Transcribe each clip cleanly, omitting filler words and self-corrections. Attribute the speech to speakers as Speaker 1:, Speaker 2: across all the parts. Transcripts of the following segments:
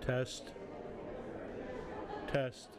Speaker 1: Test. Test.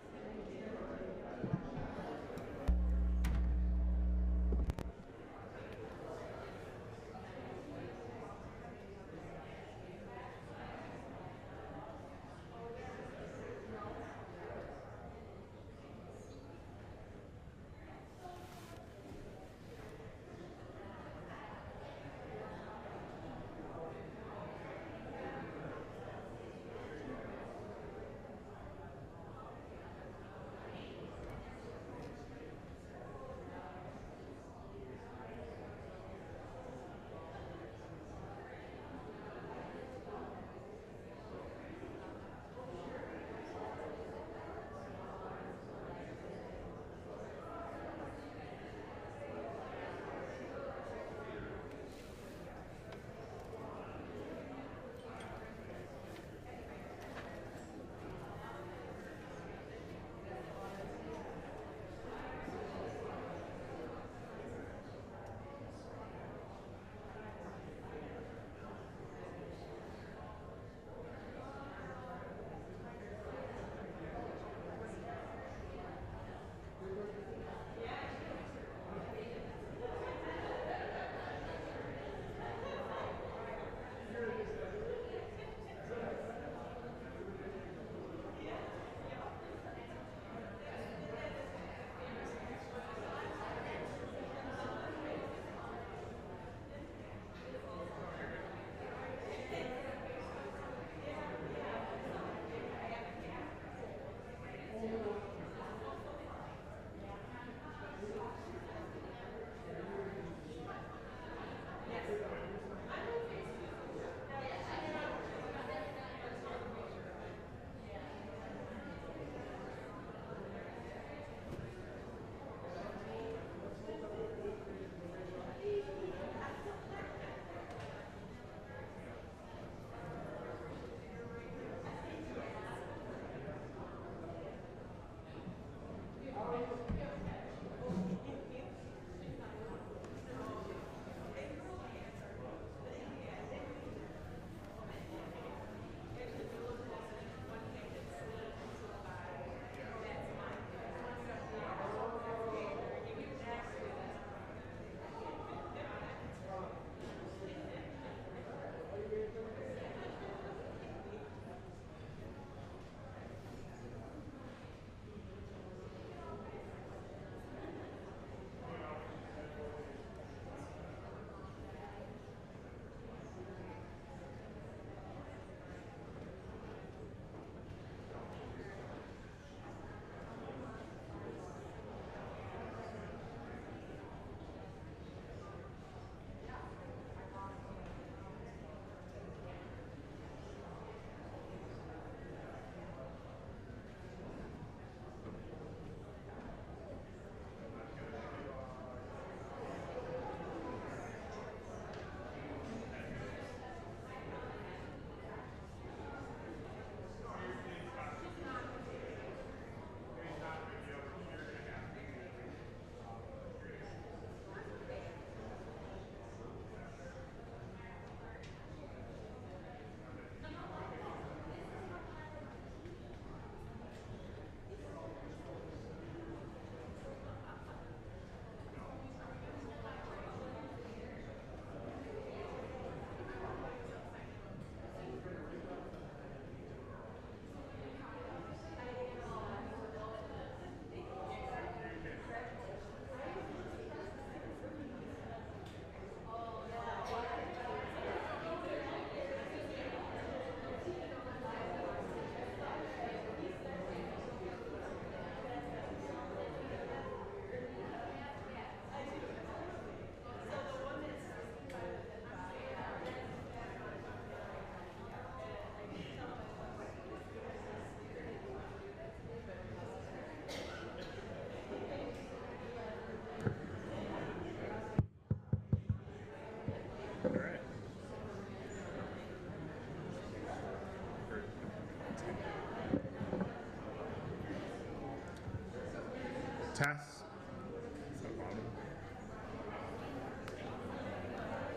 Speaker 2: Test.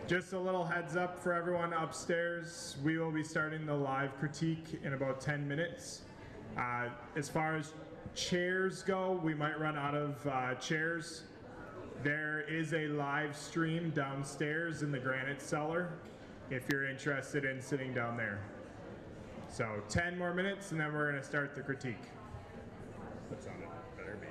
Speaker 1: Just a little heads up for everyone upstairs. We will be starting the live critique in about 10 minutes. As far as chairs go, we might run out of chairs. There is a live stream downstairs in the granite cellar if you're interested in sitting down there. So 10 more minutes and then we're going to start the critique. That sounded better, man.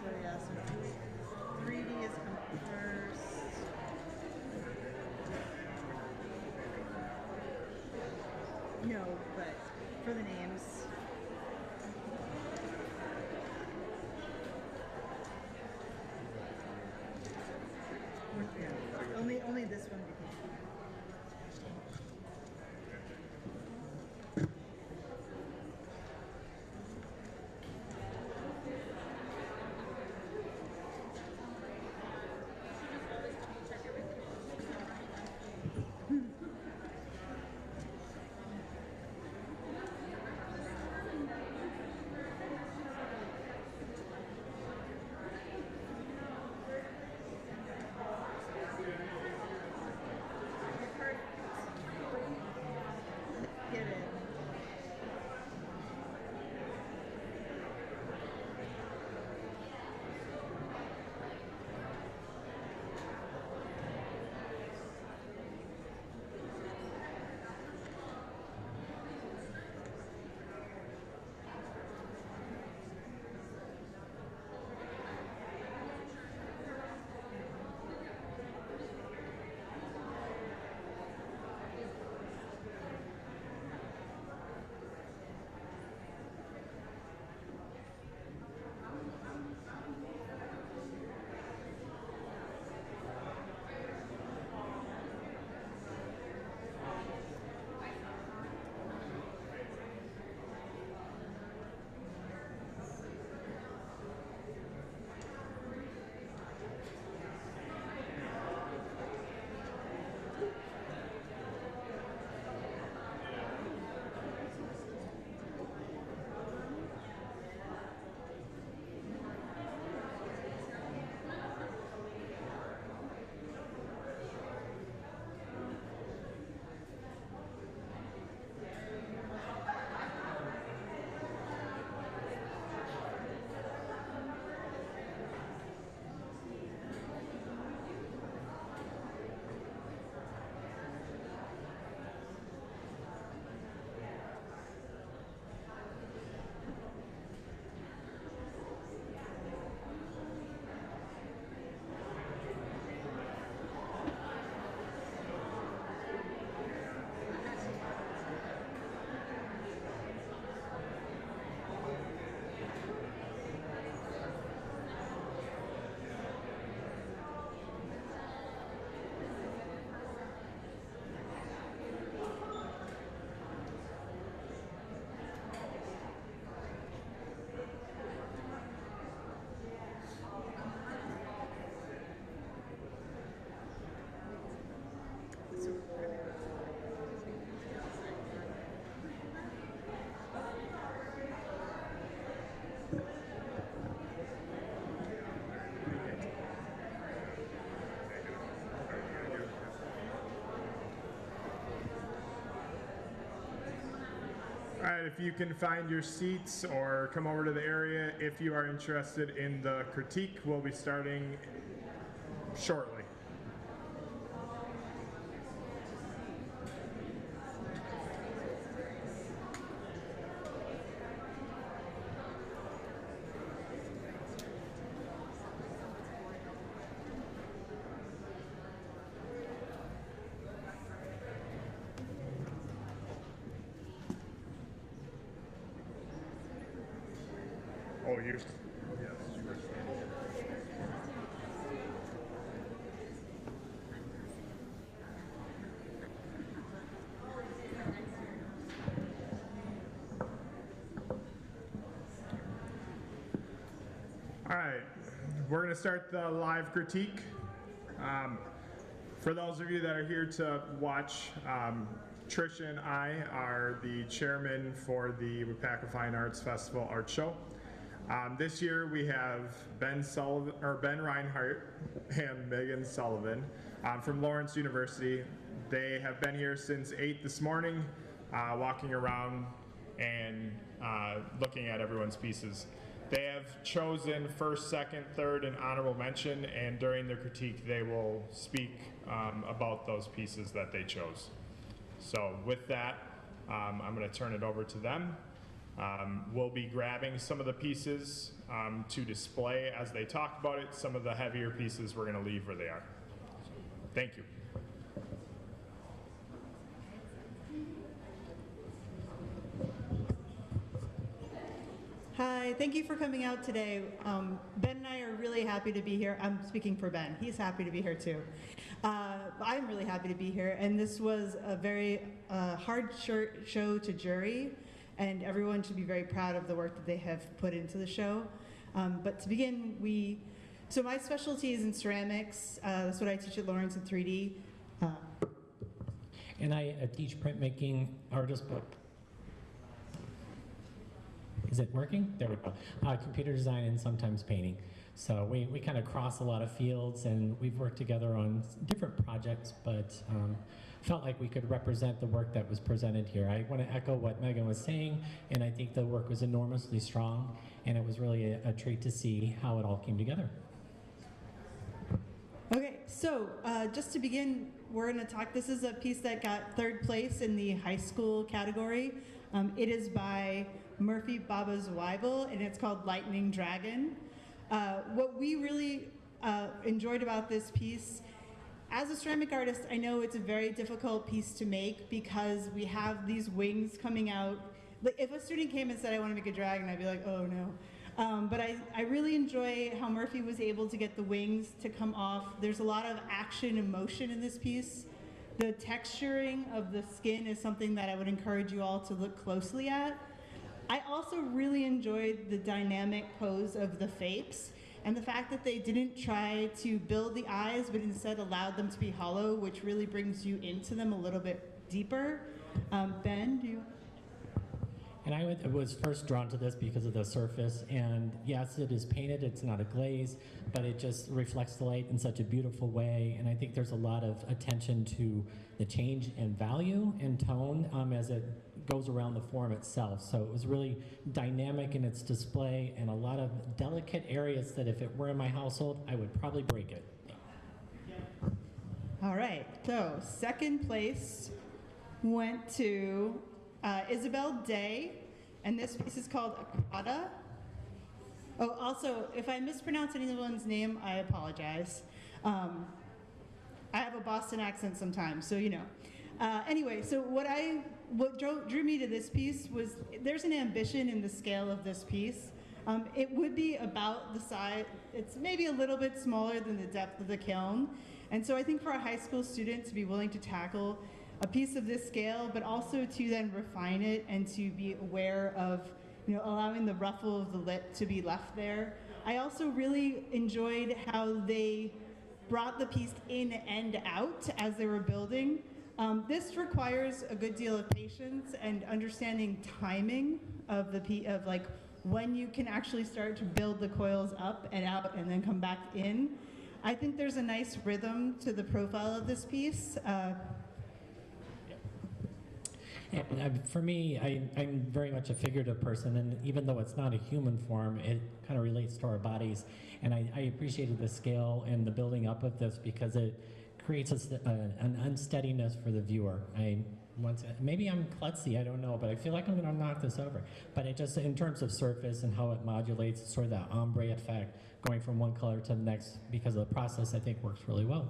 Speaker 2: So but for the names. Yeah, only this one became. Get it.
Speaker 1: All right, if you can find your seats or come over to the area if you are interested in the critique, we'll be starting shortly. Oh, you're. Yes, you were. All right, we're going to start the live critique. For those of you that are here to watch, Tricia and I are the chairman for the Wapaka Fine Arts Festival Art Show. This year we have Ben Reinhardt and Megan Sullivan from Lawrence University. They have been here since 8 this morning, walking around and looking at everyone's pieces. They have chosen first, second, third, and honorable mention, and during their critique they will speak about those pieces that they chose. So with that, I'm going to turn it over to them. We'll be grabbing some of the pieces to display as they talk about it. Some of the heavier pieces we're going to leave where they are. Thank you.
Speaker 3: Hi, thank you for coming out today. Ben and I are really happy to be here. I'm speaking for Ben. He's happy to be here too. I'm really happy to be here, and this was a very hard show to jury, and everyone should be very proud of the work that they have put into the show. But to begin, so my specialty is in ceramics. That's what I teach at Lawrence in 3D.
Speaker 4: And I teach printmaking, artist book. Is it working? There we go. Computer design and sometimes painting. So we kind of cross a lot of fields, and we've worked together on different projects, but felt like we could represent the work that was presented here. I want to echo what Megan was saying, and I think the work was enormously strong, and it was really a treat to see how it all came together.
Speaker 3: Okay, so just to begin, we're going to talk. This is a piece that got 3rd place in the high school category. It is by Murphy Baba Zweibel, and it's called Lightning Dragon. What we really enjoyed about this piece, as a ceramic artist, I know it's a very difficult piece to make because we have these wings coming out. Like, if a student came and said, I want to make a dragon, I'd be like, oh no. But I really enjoy how Murphy was able to get the wings to come off. There's a lot of action and motion in this piece. The texturing of the skin is something that I would encourage you all to look closely at. I also really enjoyed the dynamic pose of the Fapes and the fact that they didn't try to build the eyes, but instead allowed them to be hollow, which really brings you into them a little bit deeper. Ben, do you?
Speaker 4: And I was first drawn to this because of the surface, and yes, it is painted, it's not a glaze, but it just reflects the light in such a beautiful way, and I think there's a lot of attention to the change in value and tone as it goes around the form itself. So it was really dynamic in its display, and a lot of delicate areas that if it were in my household, I would probably break it.
Speaker 3: All right, so 2nd place went to Isabel Day, and this piece is called Akata. Oh, also, if I mispronounce anyone's name, I apologize. I have a Boston accent sometimes, so you know. Anyway, so what drew me to this piece was there's an ambition in the scale of this piece. It would be about the size, it's maybe a little bit smaller than the depth of the kiln. And so I think for a high school student to be willing to tackle a piece of this scale, but also to then refine it and to be aware of, you know, allowing the ruffle of the lip to be left there. I also really enjoyed how they brought the piece in and out as they were building. This requires a good deal of patience and understanding timing of like when you can actually start to build the coils up and out and then come back in. I think there's a nice rhythm to the profile of this piece.
Speaker 4: For me, I'm very much a figurative person, and even though it's not a human form, it kind of relates to our bodies. And I appreciated the scale and the building up of this because it creates an unsteadiness for the viewer. Maybe I'm klutzy, I don't know, but I feel like I'm going to knock this over. But it just, in terms of surface and how it modulates, sort of that ombre effect, going from one color to the next, because of the process, I think works really well.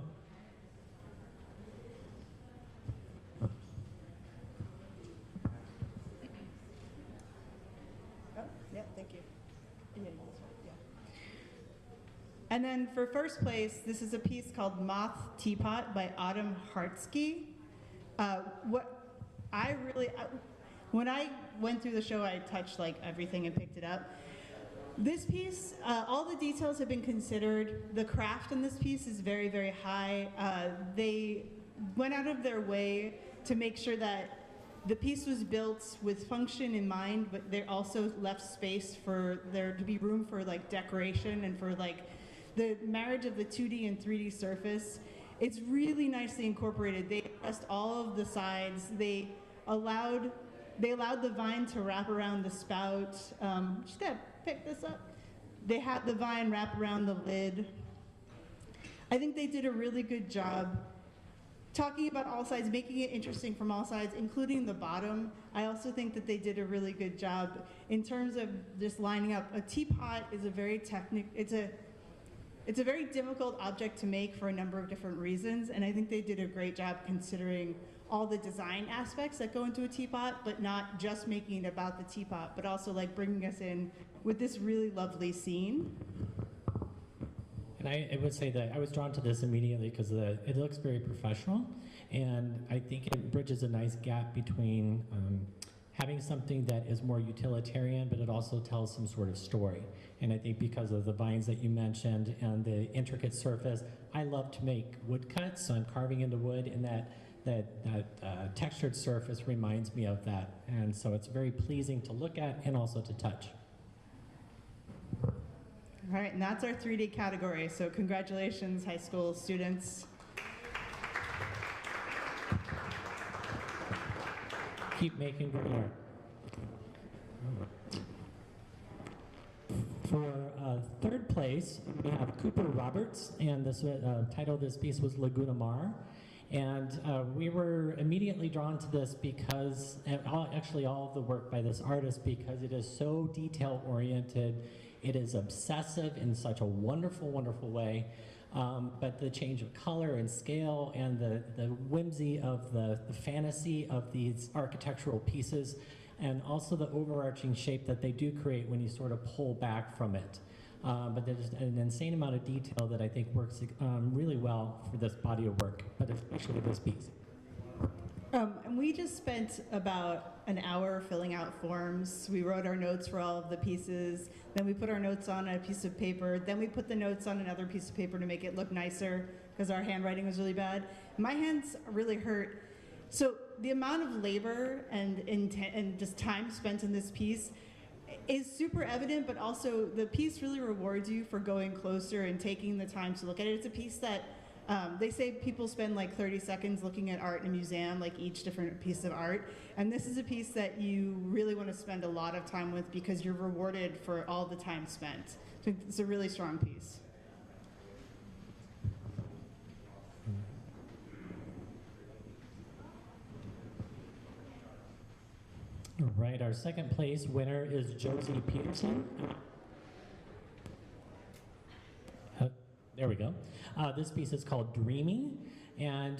Speaker 3: And then for 1st place, this is a piece called Moth Teapot by Autumn Hartsky. When I went through the show, I touched like everything and picked it up. This piece, all the details have been considered. The craft in this piece is very, very high. They went out of their way to make sure that the piece was built with function in mind, but they also left space for there to be room for like decoration and for like the marriage of the 2D and 3D surface. It's really nicely incorporated. They addressed all of the sides. They allowed the vine to wrap around the spout. Just gotta pick this up. They had the vine wrap around the lid. I think they did a really good job talking about all sides, making it interesting from all sides, including the bottom. I also think that they did a really good job in terms of just lining up. A teapot is a very it's a very difficult object to make for a number of different reasons, and I think they did a great job considering all the design aspects that go into a teapot, but not just making it about the teapot, but also like bringing us in with this really lovely scene.
Speaker 4: And I would say that I was drawn to this immediately because it looks very professional, and I think it bridges a nice gap between having something that is more utilitarian, but it also tells some sort of story. And I think because of the vines that you mentioned and the intricate surface, I love to make woodcuts, so I'm carving into wood, and that textured surface reminds me of that. And so it's very pleasing to look at and also to touch.
Speaker 3: All right, and that's our 3D category. So congratulations, high school students.
Speaker 4: Keep making good art. For third place, we have Cooper Roberts, and this title of this piece was Laguna Mar. And we were immediately drawn to this because, actually all of the work by this artist, because it is so detail-oriented. It is obsessive in such a wonderful, wonderful way. But the change of color and scale and the whimsy of the fantasy of these architectural pieces, and also the overarching shape that they do create when you sort of pull back from it. But there's an insane amount of detail that I think works really well for this body of work, but especially this piece.
Speaker 3: And we just spent about an hour filling out forms. We wrote our notes for all of the pieces. Then we put our notes on a piece of paper. Then we put the notes on another piece of paper to make it look nicer because our handwriting was really bad. My hands really hurt. So the amount of labor and just time spent in this piece is super evident, but also the piece really rewards you for going closer and taking the time to look at it. It's a piece that they say people spend like 30 seconds looking at art in a museum, like each different piece of art. And this is a piece that you really want to spend a lot of time with because you're rewarded for all the time spent. So it's a really strong piece.
Speaker 4: All right, our second place winner is Josie Peterson. There we go. This piece is called Dreaming, and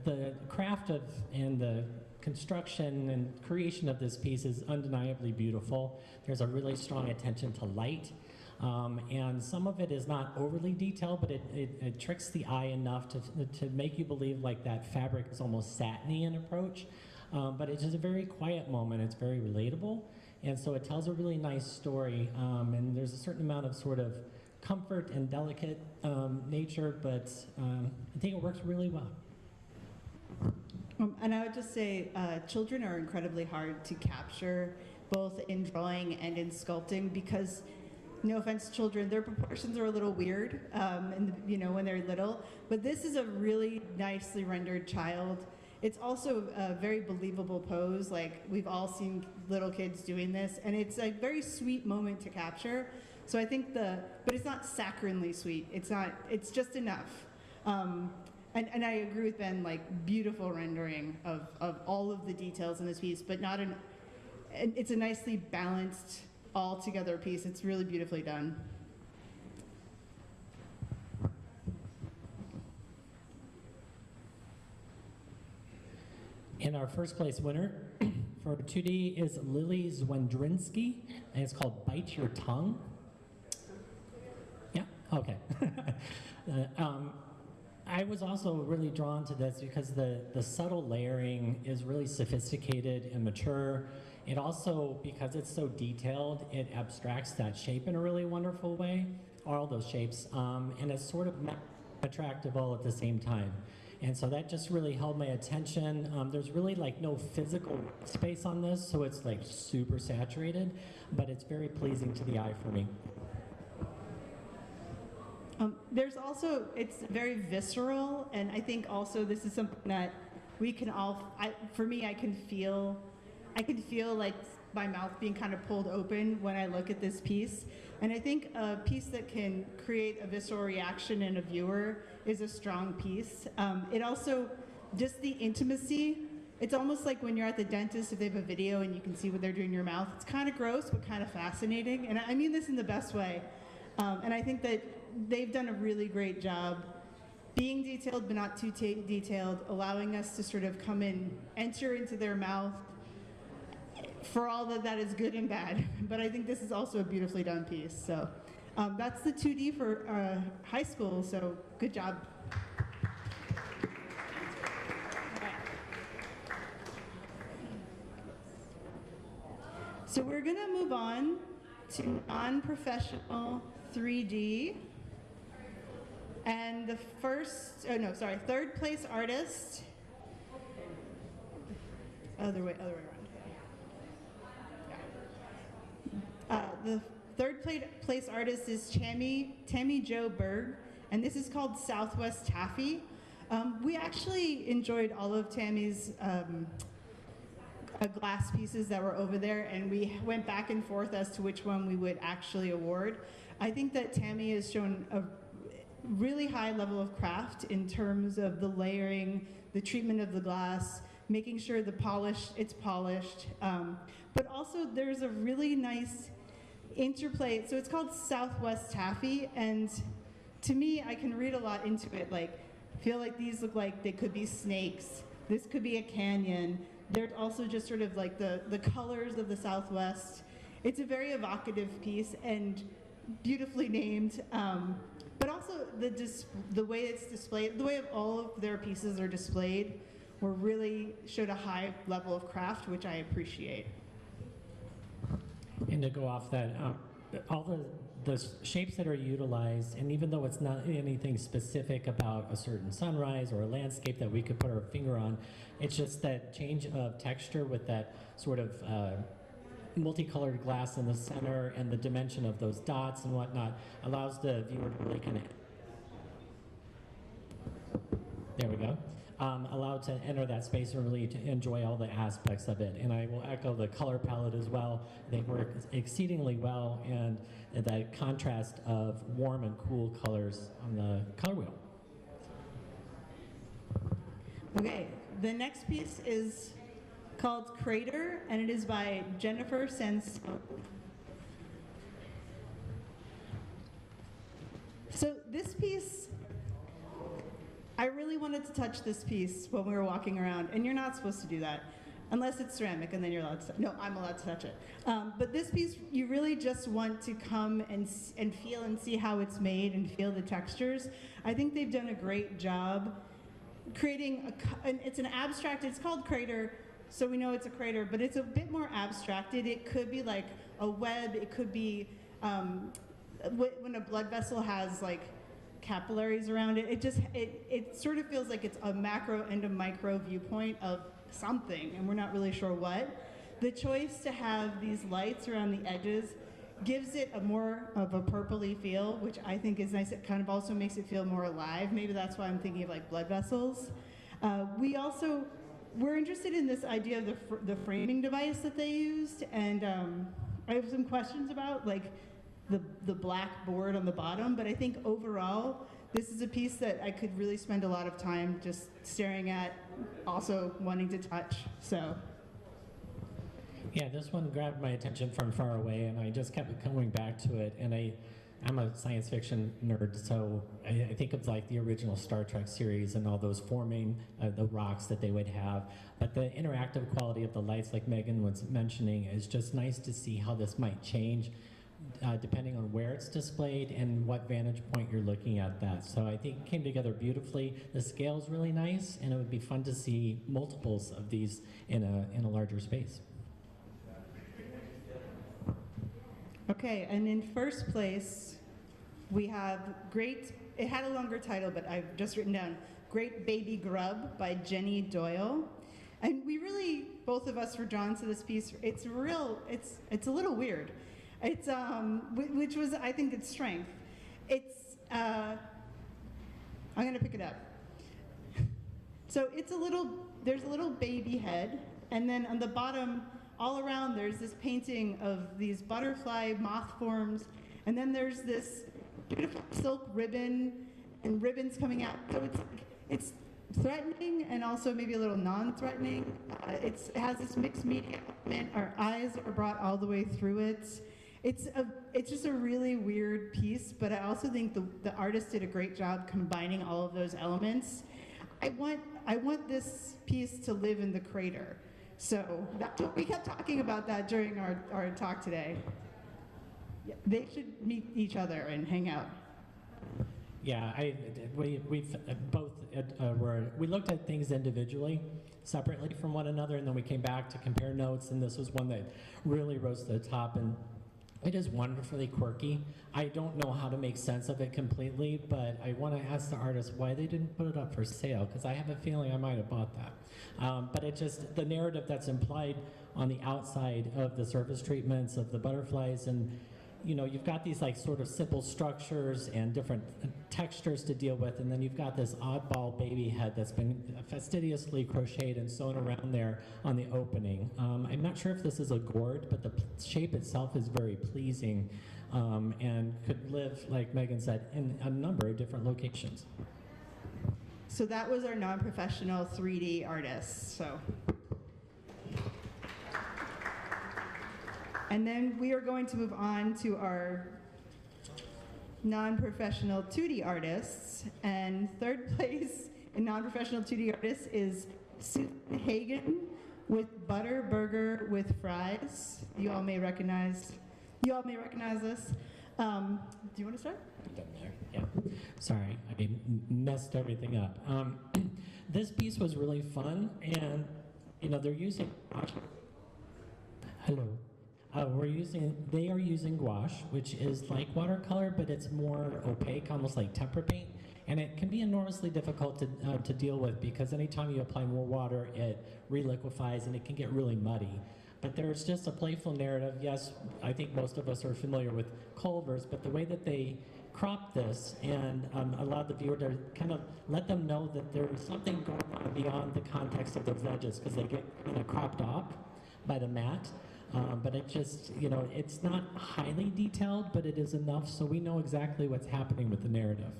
Speaker 4: the craft of and the construction and creation of this piece is undeniably beautiful. There's a really strong attention to light, and some of it is not overly detailed, but it tricks the eye enough to make you believe like that fabric is almost satiny in approach. But it's just a very quiet moment. It's very relatable, and so it tells a really nice story, and there's a certain amount of sort of comfort and delicate nature, but I think it works really well.
Speaker 3: And I would just say children are incredibly hard to capture, both in drawing and in sculpting, because, no offense to children, their proportions are a little weird, when they're little. But this is a really nicely rendered child. It's also a very believable pose. Like, we've all seen little kids doing this, and it's a very sweet moment to capture. So I think but it's not saccharinely sweet. It's just enough. And I agree with Ben, like, beautiful rendering of all of the details in this piece, but it's a nicely balanced, all together piece. It's really beautifully done.
Speaker 4: And our first place winner for 2D is Lily Zwendrinsky, and it's called Bite Your Tongue. Yeah, okay. I was also really drawn to this because the subtle layering is really sophisticated and mature. It also, because it's so detailed, it abstracts that shape in a really wonderful way, all those shapes, and it's sort of attractive all at the same time. And so that just really held my attention. There's really like no physical space on this, so it's like super saturated, but it's very pleasing to the eye for me.
Speaker 3: There's also, it's very visceral, and I think also this is something that we can all, for me, I can feel like my mouth being kind of pulled open when I look at this piece. And I think a piece that can create a visceral reaction in a viewer is a strong piece. It also, just the intimacy, it's almost like when you're at the dentist, if they have a video and you can see what they're doing in your mouth. It's kind of gross, but kind of fascinating. And I mean this in the best way. And I think that they've done a really great job being detailed but not too detailed, allowing us to sort of come in, enter into their mouth for all that is good and bad. But I think this is also a beautifully done piece. So that's the 2D for high school, so good job. So we're gonna move on to non-professional 3D. And the third place artist, other way around. The third place artist is Tammy Jo Berg, and this is called Southwest Taffy. We actually enjoyed all of Tammy's glass pieces that were over there, and we went back and forth as to which one we would actually award. I think that Tammy has shown a really high level of craft in terms of the layering, the treatment of the glass, making sure it's polished, but also there's a really nice interplay. So it's called Southwest Taffy, and to me, I can read a lot into it. Like, feel like these look like they could be snakes. This could be a canyon. There's also just sort of like the colors of the Southwest. It's a very evocative piece and beautifully named. But also the way it's displayed, the way all of their pieces are displayed, really showed a high level of craft, which I appreciate.
Speaker 4: And to go off that, all the shapes that are utilized, and even though it's not anything specific about a certain sunrise or a landscape that we could put our finger on, it's just that change of texture with that sort of multicolored glass in the center and the dimension of those dots and whatnot allows the viewer to really kind of, there we go, allowed to enter that space and really to enjoy all the aspects of it. And I will echo the color palette as well. They work exceedingly well, and that contrast of warm and cool colors on the color wheel.
Speaker 3: Okay, the next piece is called Crater, and it is by Jennifer Sansone. So this piece, I really wanted to touch this piece when we were walking around, and you're not supposed to do that, unless it's ceramic, and then you're allowed to, no, I'm allowed to touch it. But this piece, you really just want to come and feel and see how it's made and feel the textures. I think they've done a great job creating it's an abstract, it's called Crater, so we know it's a crater, but it's a bit more abstracted. It could be like a web, it could be when a blood vessel has like capillaries around it, it sort of feels like it's a macro and a micro viewpoint of something, and we're not really sure what. The choice to have these lights around the edges gives it a more of a purpley feel, which I think is nice. It kind of also makes it feel more alive. Maybe that's why I'm thinking of like blood vessels. We're interested in this idea of the framing device that they used, and I have some questions about like the black board on the bottom, but I think overall, this is a piece that I could really spend a lot of time just staring at, also wanting to touch, so.
Speaker 4: Yeah, this one grabbed my attention from far away, and I just kept coming back to it, and I'm a science fiction nerd, so I think of like the original Star Trek series and all those forming the rocks that they would have. But the interactive quality of the lights, like Megan was mentioning, is just nice to see how this might change depending on where it's displayed and what vantage point you're looking at that. So I think it came together beautifully. The scale is really nice, and it would be fun to see multiples of these in a larger space.
Speaker 3: Okay, and in first place, we have it had a longer title, but I've just written down Great Baby Grub by Jenny Doyle. And we really, both of us were drawn to this piece. It's a little weird. It's, which was, I think, its strength. I'm gonna pick it up. So there's a little baby head, and then on the bottom, all around, there's this painting of these butterfly moth forms, and then there's this beautiful silk ribbon and ribbons coming out. So it's threatening and also maybe a little non-threatening. It has this mixed media element. Our eyes are brought all the way through it, It's just a really weird piece, but I also think the artist did a great job combining all of those elements. I want this piece to live in the crater. So we kept talking about that during our talk today. Yeah, they should meet each other and hang out.
Speaker 4: Yeah, we've both we looked at things individually, separately from one another, and then we came back to compare notes, and this was one that really rose to the top, and it is wonderfully quirky. I don't know how to make sense of it completely, but I want to ask the artist why they didn't put it up for sale, because I have a feeling I might have bought that. But it just, the narrative that's implied on the outside of the surface treatments of the butterflies, and you know, you've got these like sort of simple structures and different textures to deal with, and then you've got this oddball baby head that's been fastidiously crocheted and sewn around there on the opening. I'm not sure if this is a gourd, but the shape itself is very pleasing and could live, like Megan said, in a number of different locations.
Speaker 3: So that was our non-professional 3D artist. So. And then we are going to move on to our non-professional 2D artists. And third place in non-professional 2D artists is Susan Hagen with Butter Burger with Fries. You all may recognize this. Do you want to start?
Speaker 4: Yeah. Sorry, I messed everything up. This piece was really fun, and you know they're using. Hello. They are using gouache, which is like watercolor, but it's more opaque, almost like tempera paint. And it can be enormously difficult to deal with because anytime you apply more water, it reliquefies and it can get really muddy. But there's just a playful narrative. Yes, I think most of us are familiar with Culver's, but the way that they crop this and allow the viewer to kind of let them know that there's something going on beyond the context of those edges because they get kind of cropped off by the mat. But it just, you know, it's not highly detailed, but it is enough so we know exactly what's happening with the narrative.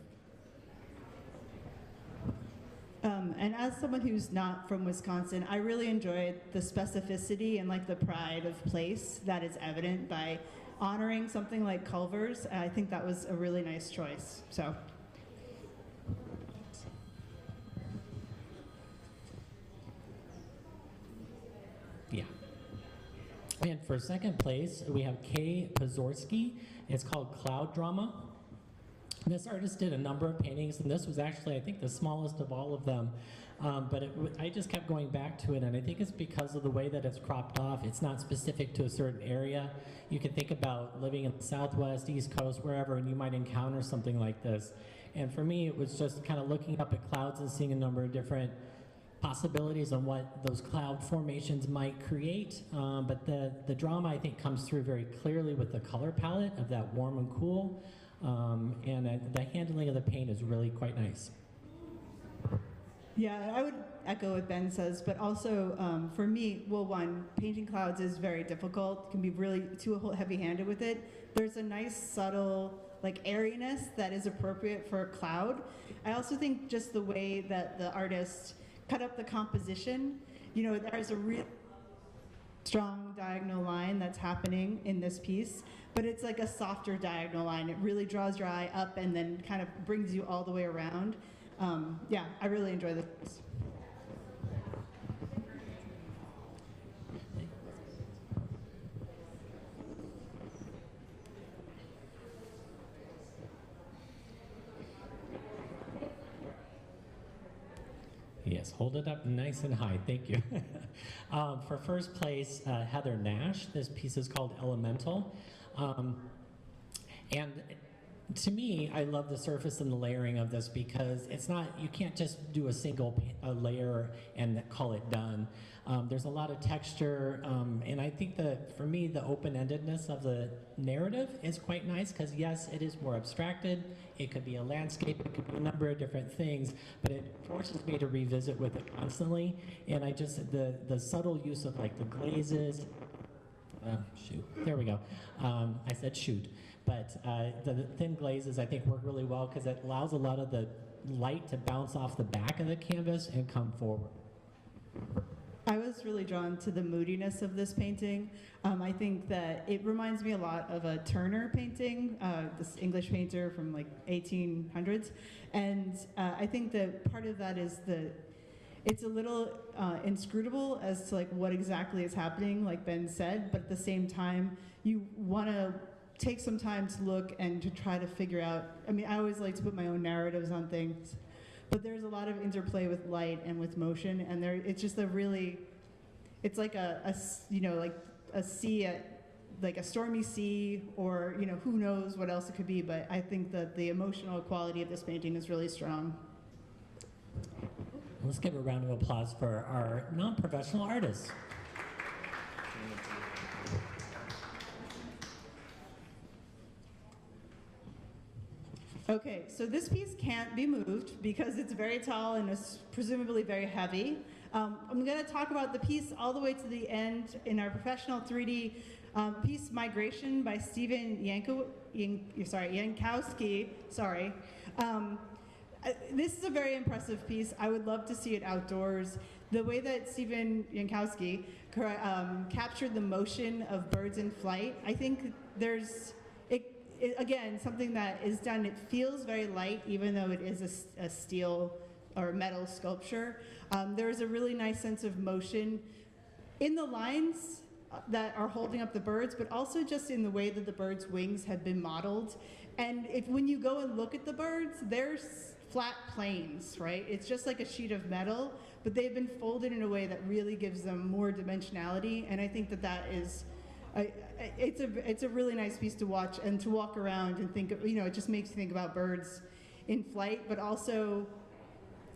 Speaker 3: And as someone who's not from Wisconsin, I really enjoyed the specificity and like the pride of place that is evident by honoring something like Culver's. I think that was a really nice choice. So.
Speaker 4: Yeah. And for second place, we have Kay Pazorski. It's called Cloud Drama. This artist did a number of paintings, and this was actually, I think, the smallest of all of them. But I just kept going back to it, and I think it's because of the way that it's cropped off. It's not specific to a certain area. You can think about living in the Southwest, East Coast, wherever, and you might encounter something like this. And for me, it was just kind of looking up at clouds and seeing a number of different possibilities on what those cloud formations might create, but the drama I think comes through very clearly with the color palette of that warm and cool, and the handling of the paint is really quite nice.
Speaker 3: Yeah, I would echo what Ben says, but also for me, well, one, painting clouds is very difficult, can be really too heavy-handed with it. There's a nice subtle like airiness that is appropriate for a cloud. I also think just the way that the artist cut up the composition. You know, there's a real strong diagonal line that's happening in this piece, but it's like a softer diagonal line. It really draws your eye up and then kind of brings you all the way around. Yeah, I really enjoy this piece.
Speaker 4: Yes, hold it up nice and high, thank you. For first place, Heather Nash. This piece is called Elemental. And to me, I love the surface and the layering of this because it's not, you can't just do a single layer and call it done. There's a lot of texture, and I think that for me, the open-endedness of the narrative is quite nice because yes, it is more abstracted. It could be a landscape, it could be a number of different things, but it forces me to revisit with it constantly. And I just, the subtle use of like the glazes, shoot, there we go. I said shoot. But the thin glazes I think work really well because it allows a lot of the light to bounce off the back of the canvas and come forward.
Speaker 3: I was really drawn to the moodiness of this painting. I think that it reminds me a lot of a Turner painting, this English painter from like 1800s. And I think that part of that is it's a little inscrutable as to like what exactly is happening, like Ben said, but at the same time, you want to take some time to look and to try to figure out, I mean, I always like to put my own narratives on things, but there's a lot of interplay with light and with motion, and it's just it's like like a sea, like a stormy sea, or who knows what else it could be, but I think that the emotional quality of this painting is really strong.
Speaker 4: Let's give a round of applause for our non-professional artists.
Speaker 3: Okay, so this piece can't be moved because it's very tall and is presumably very heavy. I'm going to talk about the piece all the way to the end in our professional 3D piece Migration by Stephen Jankowski. Sorry. This is a very impressive piece. I would love to see it outdoors. The way that Stephen Jankowski captured the motion of birds in flight, I think again, something that is done, it feels very light, even though it is a steel or metal sculpture. There is a really nice sense of motion in the lines that are holding up the birds, but also just in the way that the birds' wings have been modeled. And when you go and look at the birds, there's flat planes, right? It's just like a sheet of metal, but they've been folded in a way that really gives them more dimensionality. And I think that is, it's a really nice piece to watch and to walk around and think of, it just makes you think about birds in flight, but also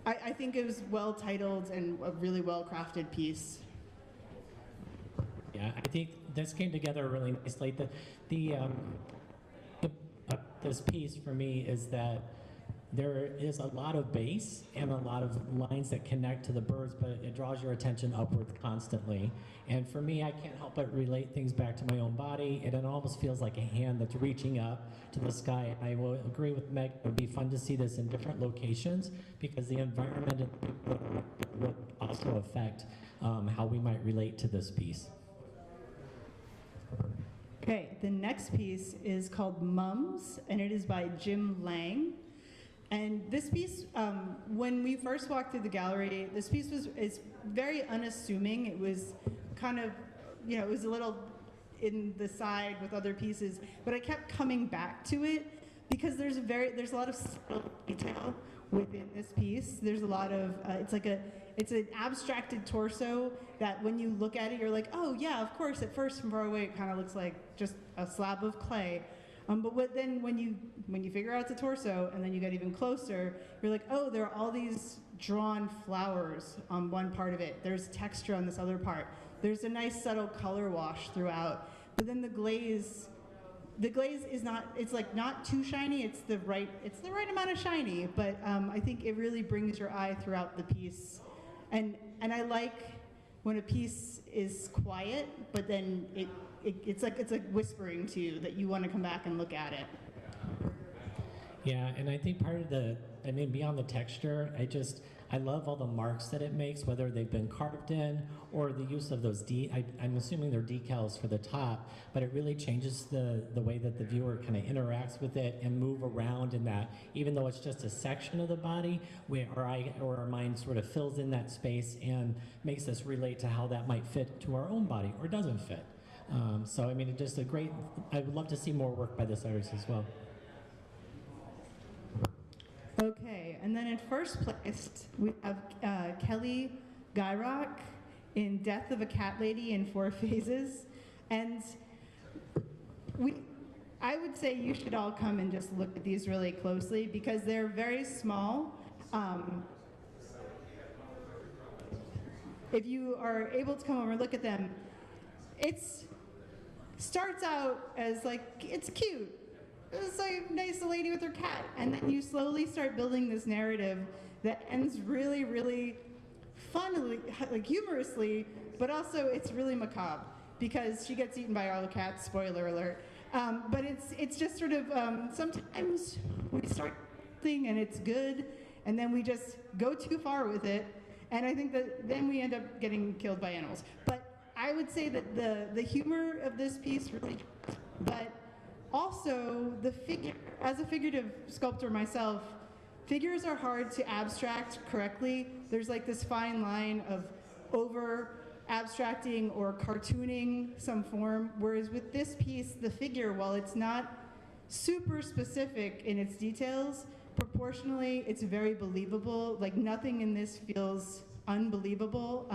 Speaker 3: I think it was well titled and a really well crafted piece.
Speaker 4: Yeah, I think this came together really nicely. This piece for me is that there is a lot of base and a lot of lines that connect to the birds, but it draws your attention upwards constantly. And for me, I can't help but relate things back to my own body, and it almost feels like a hand that's reaching up to the sky. I will agree with Meg, it would be fun to see this in different locations because the environment would also affect how we might relate to this piece.
Speaker 3: Okay, the next piece is called Mums, and it is by Jim Lang. And this piece, when we first walked through the gallery, this piece is very unassuming. It was kind of, it was a little in the side with other pieces, but I kept coming back to it because there's a lot of subtle detail within this piece. There's a lot of, it's an abstracted torso that when you look at it, you're like, oh yeah, of course, at first from far away, it kind of looks like just a slab of clay. But then when you figure out it's a torso and then you get even closer, you're like, oh, there are all these drawn flowers on one part of it. There's texture on this other part. There's a nice subtle color wash throughout. But then the glaze is not too shiny. It's the right amount of shiny. But I think it really brings your eye throughout the piece. And I like when a piece is quiet, but then it's like whispering to you that you want to come back and look at it.
Speaker 4: Yeah, and I think part of beyond the texture, I love all the marks that it makes, whether they've been carved in or the use of those I'm assuming they're decals for the top, but it really changes the way that the viewer kind of interacts with it and move around in that, even though it's just a section of the body, our mind sort of fills in that space and makes us relate to how that might fit to our own body or doesn't fit. So, I mean, I would love to see more work by this artist as well.
Speaker 3: Okay, and then in first place, we have Kelly Gyrock in Death of a Cat Lady in 4 Phases. And I would say you should all come and just look at these really closely because they're very small. If you are able to come over and look at them, it starts out as like, it's cute. It's like a nice lady with her cat. And then you slowly start building this narrative that ends really, really funnily, like humorously, but also it's really macabre because she gets eaten by all the cats, spoiler alert. But it's just sort of, sometimes we start something and it's good, and then we just go too far with it, And I think that then we end up getting killed by animals. But I would say that the humor of this piece really, but also the figure, as a figurative sculptor myself, figures are hard to abstract correctly. There's like this fine line of over abstracting or cartooning some form, whereas with this piece, the figure, while it's not super specific in its details, proportionally, it's very believable. Like nothing in this feels unbelievable.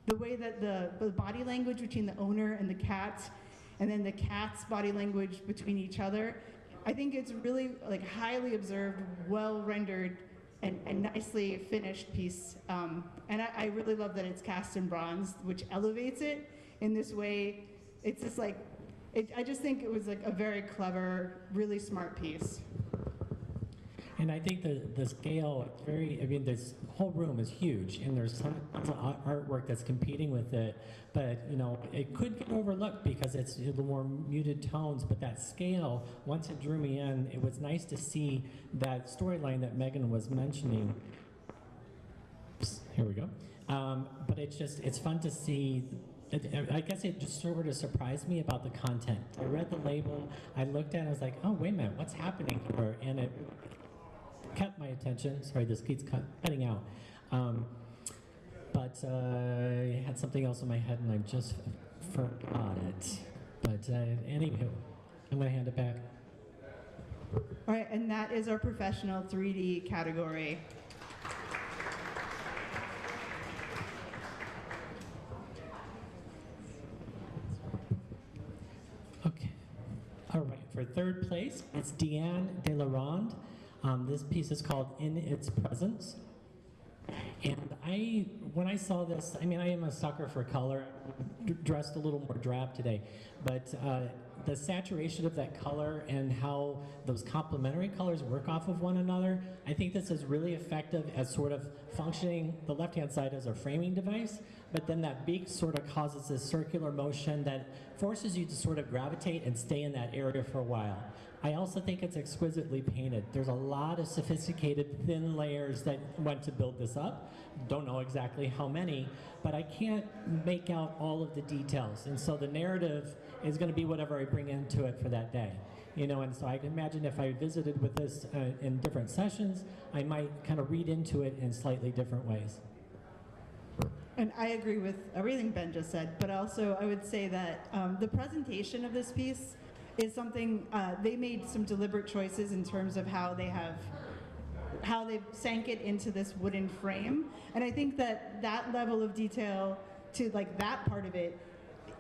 Speaker 3: The way that the body language between the owner and the cat, and then the cat's body language between each other, I think it's really like highly observed, well rendered, and nicely finished piece. And I really love that it's cast in bronze, which elevates it in this way. It's just like, I just think it was like a very clever, really smart piece.
Speaker 4: And I think the scale, it's very, I mean, this whole room is huge, and there's tons of artwork that's competing with it, but, you know, it could get overlooked because it's the more muted tones, but that scale, once it drew me in, it was nice to see that storyline that Megan was mentioning. Oops, here we go. But it's fun to see. I guess it just sort of surprised me about the content. I read the label, I looked at it, I was like, oh, wait a minute, what's happening here? And it kept my attention. Sorry, this keeps cutting out. But I had something else in my head and I just forgot it. But anywho, I'm going to hand it back.
Speaker 3: All right, and that is our professional 3D category.
Speaker 4: Okay. All right, for third place, it's Deanne De La Ronde. This piece is called In Its Presence. And when I saw this, I mean, I am a sucker for color, dressed a little more drab today, but the saturation of that color and how those complementary colors work off of one another, I think this is really effective as sort of functioning the left-hand side as a framing device, but then that beak sort of causes this circular motion that forces you to sort of gravitate and stay in that area for a while. I also think it's exquisitely painted. There's a lot of sophisticated thin layers that went to build this up. Don't know exactly how many, but I can't make out all of the details. And so the narrative is going to be whatever I bring into it for that day. You know, and so I can imagine if I visited with this in different sessions, I might kind of read into it in slightly different ways.
Speaker 3: And I agree with everything Ben just said, but also I would say that the presentation of this piece is something, they made some deliberate choices in terms of how they've sank it into this wooden frame. And I think that that level of detail to like that part of it,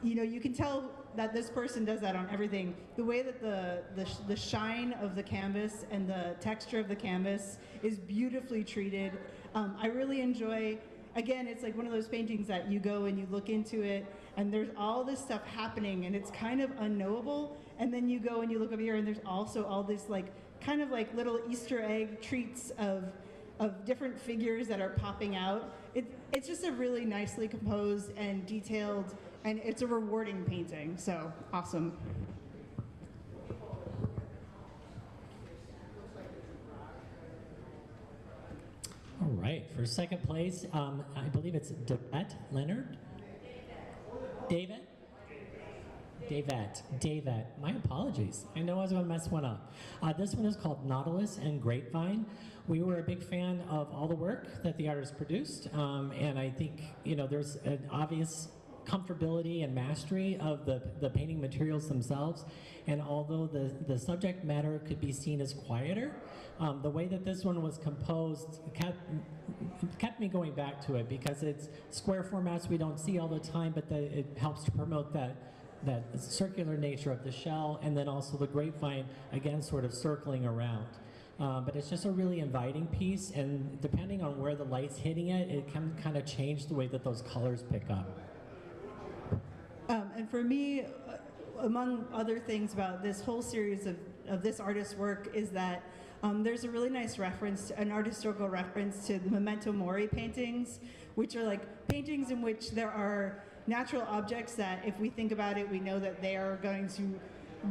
Speaker 3: you know, you can tell that this person does that on everything. The way that the shine of the canvas and the texture of the canvas is beautifully treated. I really enjoy, again, it's like one of those paintings that you go and you look into it and there's all this stuff happening and it's kind of unknowable. And then you go and you look over here and there's also all this like, kind of like little Easter egg treats of different figures that are popping out. It's just a really nicely composed and detailed, and it's a rewarding painting, so awesome.
Speaker 4: All right, for second place, I believe it's David Leonard. David. My apologies. I know I was going to mess one up. This one is called Nautilus and Grapevine. We were a big fan of all the work that the artist produced, and I think, you know, there's an obvious comfortability and mastery of the painting materials themselves. And although the subject matter could be seen as quieter, the way that this one was composed kept me going back to it because it's square formats we don't see all the time, but it helps to promote that circular nature of the shell, and then also the grapevine, again, sort of circling around. But it's just a really inviting piece, and depending on where the light's hitting it, it can kind of change the way that those colors pick up.
Speaker 3: And for me, among other things about this whole series of this artist's work is that there's a really nice reference, an art historical reference to the Memento Mori paintings, which are like paintings in which there are natural objects that if we think about it, we know that they are going to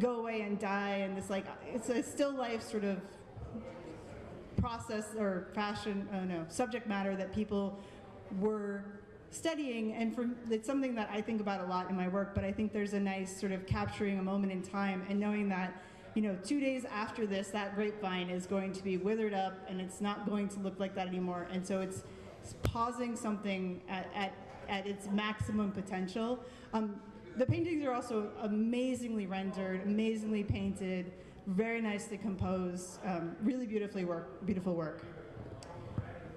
Speaker 3: go away and die, and this like, it's a still life sort of process or subject matter that people we're studying, and it's something that I think about a lot in my work, but I think there's a nice sort of capturing a moment in time and knowing that, 2 days after this, that grapevine is going to be withered up and it's not going to look like that anymore. And so it's pausing something at its maximum potential. The paintings are also amazingly rendered, amazingly painted, very nicely composed, really beautiful work.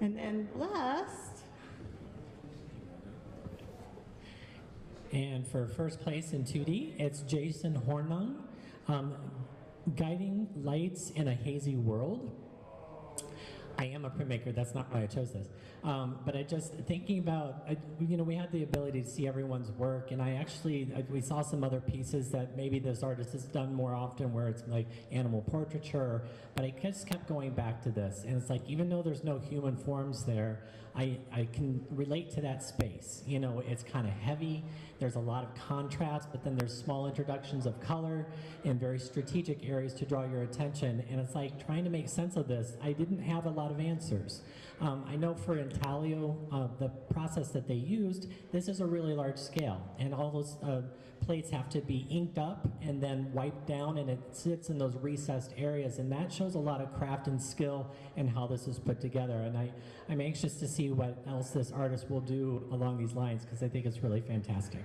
Speaker 3: And then last,
Speaker 4: And for first place in 2D, it's Jason Hornung, Guiding Lights in a Hazy World. I am a printmaker, that's not why I chose this. But I just, thinking about, we had the ability to see everyone's work, and we saw some other pieces that maybe this artist has done more often where it's like animal portraiture, but I just kept going back to this. And it's like, even though there's no human forms there, I can relate to that space. It's kind of heavy, there's a lot of contrast, but then there's small introductions of color in very strategic areas to draw your attention. And it's like trying to make sense of this. I didn't have a lot of answers. I know for Intaglio, the process that they used, this is a really large scale. And all those plates have to be inked up and then wiped down, and it sits in those recessed areas. And that shows a lot of craft and skill in how this is put together. And I'm anxious to see what else this artist will do along these lines, because I think it's really fantastic.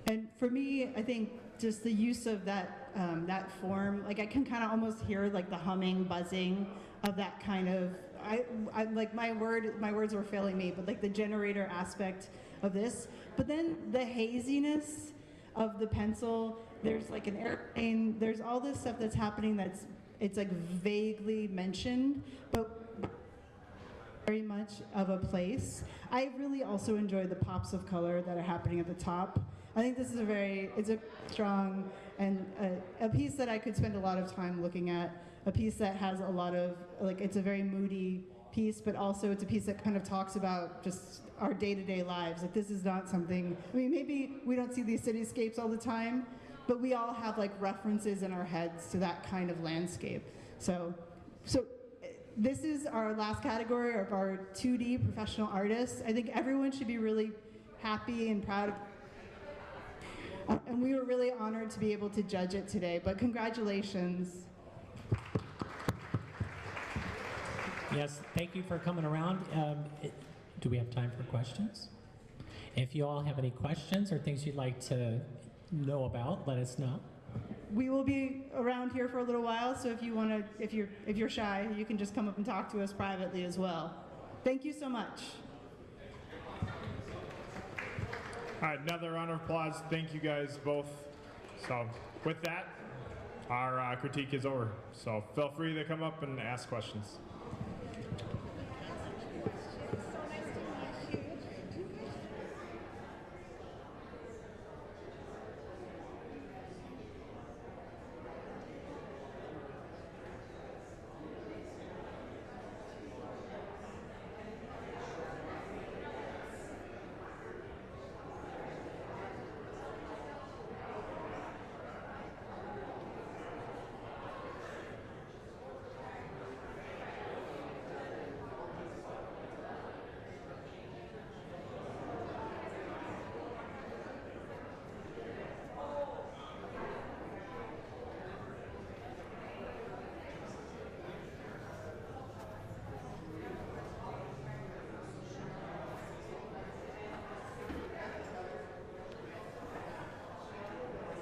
Speaker 3: and for me, I think just the use of that form, like I can kind of almost hear like the humming, buzzing of that kind of, I like my words were failing me, but like the generator aspect of this. But then the haziness of the pencil, there's like an airplane, there's all this stuff that's happening it's like vaguely mentioned, but very much of a place. I really also enjoy the pops of color that are happening at the top. I think this is it's a strong and a piece that I could spend a lot of time looking at, a piece that has a lot of, it's a very moody piece, but also it's a piece that kind of talks about just our day-to-day lives. Like, this is not something, maybe we don't see these cityscapes all the time, but we all have references in our heads to that kind of landscape. So this is our last category of our 2D professional artists. I think everyone should be really happy and proud of, and we were really honored to be able to judge it today, but congratulations.
Speaker 4: Yes, thank you for coming around. Do we have time for questions? If you all have any questions or things you'd like to know about, let us know.
Speaker 3: We will be around here for a little while, so if you want to, if you're shy, you can just come up and talk to us privately as well. Thank you so much.
Speaker 1: All right, another round of applause. Thank you guys both. So with that, our critique is over. So feel free to come up and ask questions.